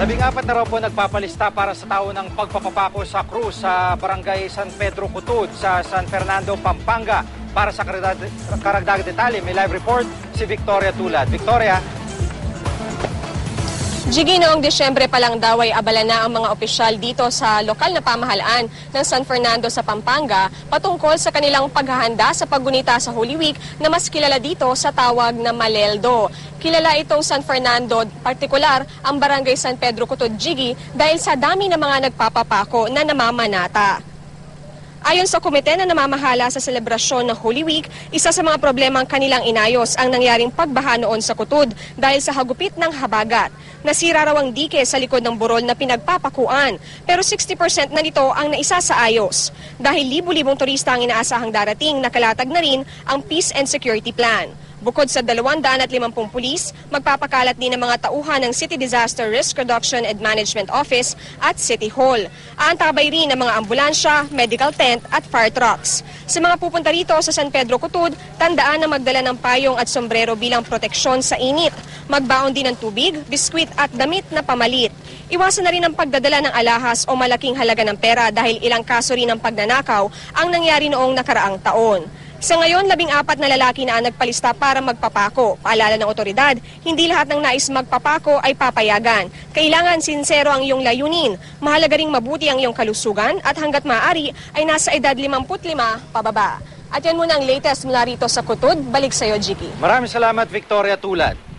14 na raw po nagpapalista para sa tao ng pagpapapako sa krus sa Barangay San Pedro Cutud sa San Fernando, Pampanga. Para sa karagdagang detalye, may live report si Victoria Tulad. Victoria? Jiggy, noong Desyembre pa lang daw ay abala na ang mga opisyal dito sa lokal na pamahalaan ng San Fernando sa Pampanga patungkol sa kanilang paghahanda sa paggunita sa Holy Week na mas kilala dito sa tawag na Maleldo. Kilala itong San Fernando, partikular ang Barangay San Pedro Cutud, Jiggy, dahil sa dami ng mga nagpapapako na namamanata. Ayon sa komite na namamahala sa selebrasyon ng Holy Week, isa sa mga problemang kanilang inayos ang nangyaring pagbaha noon sa Cutud dahil sa hagupit ng habagat. Nasira raw ang dike sa likod ng burol na pinagpapakuan, pero 60% na nito ang naisasaayos. Dahil libu-libong turista ang inaasahang darating, nakalatag na rin ang Peace and Security Plan. Bukod sa 250 pulis, magpapakalat din ng mga tauhan ng City Disaster Risk Reduction and Management Office at City Hall. Aantabay rin ng mga ambulansya, medical tent at fire trucks. Sa mga pupunta rito sa San Pedro Cutud, tandaan na magdala ng payong at sombrero bilang proteksyon sa init. Magbaon din ng tubig, biskwit at damit na pamalit. Iwasan na rin ang pagdadala ng alahas o malaking halaga ng pera dahil ilang kaso rin ng pagnanakaw ang nangyari noong nakaraang taon. Sa ngayon, 14 na lalaki na ang nagpalista para magpapako. Paalala ng otoridad, hindi lahat ng nais magpapako ay papayagan. Kailangan sinsero ang iyong layunin. Mahalaga ring mabuti ang iyong kalusugan at hanggat maaari ay nasa edad 55 pababa. At yan muna ang latest mula rito sa Cutud. Balik sa iyo, Jiki. Maraming salamat, Victoria Tulad.